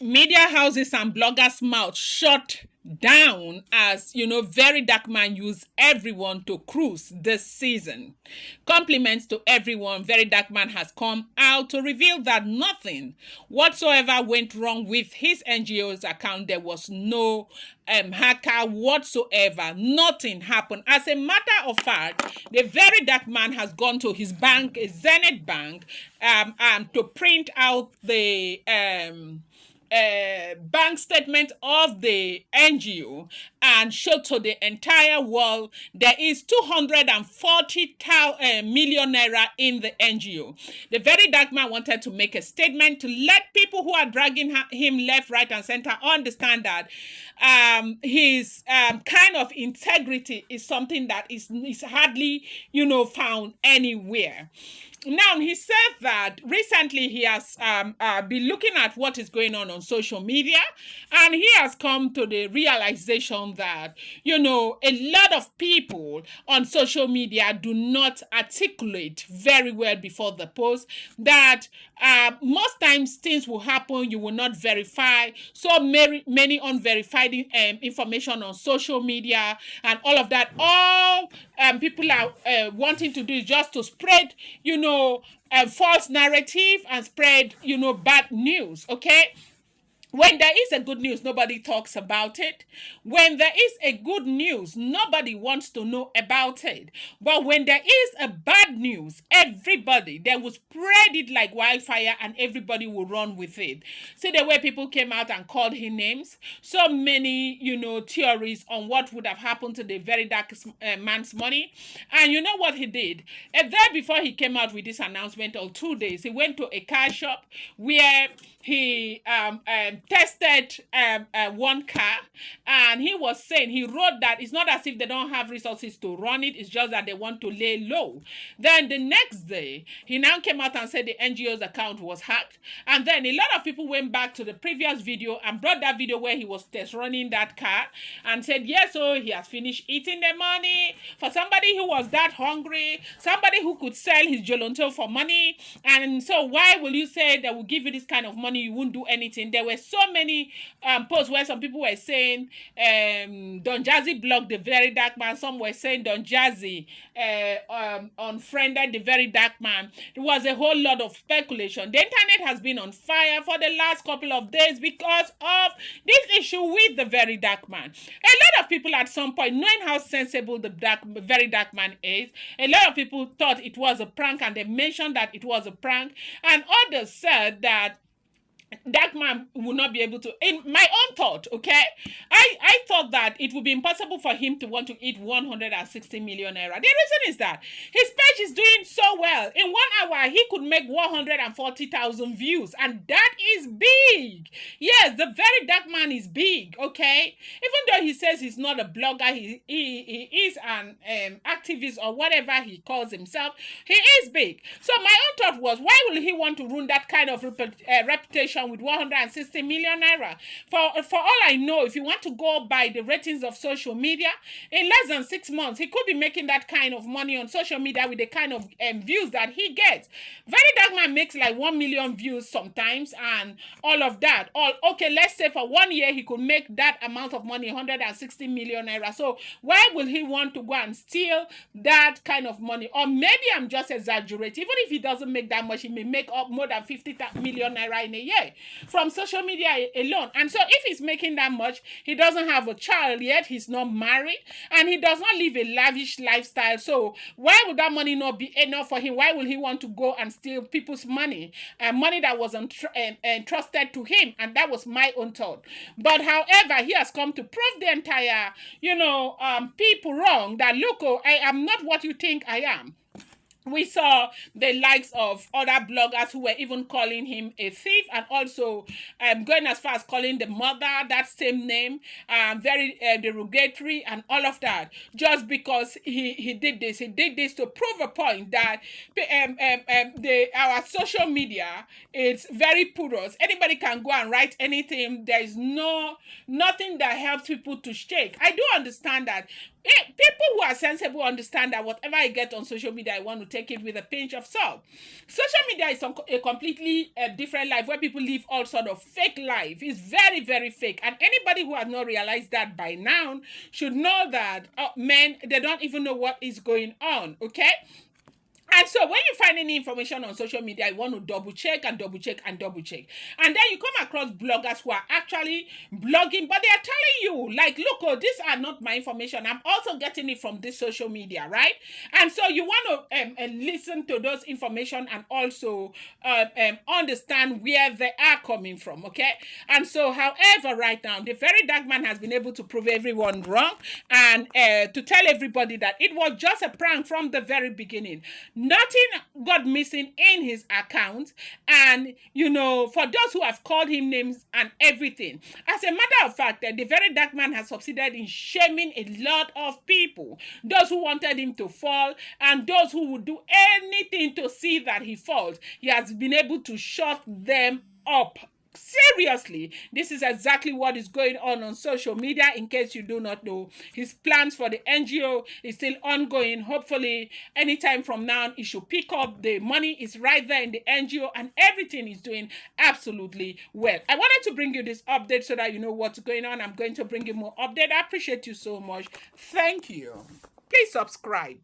Media houses and bloggers' mouths shut down as Verydarkman used everyone to cruise this season. Compliments to everyone. Verydarkman has come out to reveal that nothing whatsoever went wrong with his NGO's account. There was no hacker whatsoever. Nothing happened. As a matter of fact, the Verydarkman has gone to his bank, a Zenith bank, to print out the bank statement of the NGO and show to the entire world there is 240 million naira in the NGO. The Verydarkman wanted to make a statement to let people who are dragging him left, right, and center understand that his kind of integrity is something that is hardly, found anywhere. Now, he said that recently he has been looking at what is going on social media, and he has come to the realization that, a lot of people on social media do not articulate very well before the post, that most times things will happen, you will not verify. So many unverified information on social media and all of that. All people are wanting to do is just to spread, false narrative and spread, bad news, okay? When there is a good news, nobody talks about it. When there is a good news, nobody wants to know about it. But when there is a bad news, they will spread it like wildfire and everybody will run with it. See the way people came out and called him names? So many, theories on what would have happened to the very dark man's money. And you know what he did? A day before he came out with this announcement, or 2 days, he went to a car shop where he tested one car, and he was saying, he wrote that it's not as if they don't have resources to run it, it's just that they want to lay low. Then the next day, he now came out and said the NGO's account was hacked, and then a lot of people went back to the previous video and brought that video where he was test running that car and said, yes, so he has finished eating the money. For somebody who was that hungry, somebody who could sell his jolonto for money, and so why will you say they will give you this kind of money, you won't do anything? There were so many posts where some people were saying Don Jazzy blocked the Verydarkman. Some were saying Don Jazzy unfriended the Verydarkman. There was a whole lot of speculation. The internet has been on fire for the last couple of days because of this issue with the Verydarkman. A lot of people at some point, knowing how sensible the Verydarkman is, a lot of people thought it was a prank, and they mentioned that it was a prank, and others said that Darkman will not be able to. In my own thought, okay, I thought that it would be impossible for him to want to eat 160 million naira. The reason is that his page is doing so well. In 1 hour, he could make 140,000 views, and that is big. Yes, the Verydarkman is big, okay. Even though he says he's not a blogger, he is an activist or whatever he calls himself. He is big. So my own thought was, why will he want to ruin that kind of reputation with 160 million naira? For all I know, if you want to go by the ratings of social media, in less than 6 months, he could be making that kind of money on social media with the kind of views that he gets. Verydarkman makes like 1 million views sometimes and all of that. Okay, let's say for 1 year, he could make that amount of money, 160 million naira. So why will he want to go and steal that kind of money? Or maybe I'm just exaggerating. Even if he doesn't make that much, he may make up more than 50 million naira in a year from social media alone. And so if he's making that much, he doesn't have a child yet, he's not married, and he does not live a lavish lifestyle. So why would that money not be enough for him? Why will he want to go and steal people's money, money that was entrusted to him? And that was my own thought. But however, he has come to prove the entire people wrong, that look, I am not what you think I am. We saw the likes of other bloggers who were even calling him a thief, and also going as far as calling the mother that same name, very derogatory and all of that, just because he did this. He did this to prove a point that our social media is very porous. Anybody can go and write anything. There is nothing that helps people to shake. I do understand that People who are sensible understand that whatever I get on social media, I want to take it with a pinch of salt. Social media is a completely different life where people live all sort of fake life. It's very, very fake. And anybody who has not realized that by now should know that men, they don't even know what is going on, okay? And so when you find any information on social media, you want to double check and double check and double check. And then you come across bloggers who are actually blogging, but they are telling you, like, look, oh, these are not my information. I'm also getting it from this social media, right? And so you want to listen to those information and also understand where they are coming from, okay? And so, however, right now, the Verydarkman has been able to prove everyone wrong and to tell everybody that it was just a prank from the very beginning. Nothing got missing in his account, and for those who have called him names and everything, as a matter of fact, the Verydarkman has succeeded in shaming a lot of people, those who wanted him to fall and those who would do anything to see that he falls. He has been able to shut them up. Seriously, this is exactly what is going on social media. In case you do not know, his plans for the NGO is still ongoing. Hopefully anytime from now it should pick up. The money is right there in the NGO and everything is doing absolutely well. I wanted to bring you this update so that you know what's going on. I'm going to bring you more update. I appreciate you so much. Thank you. Please subscribe.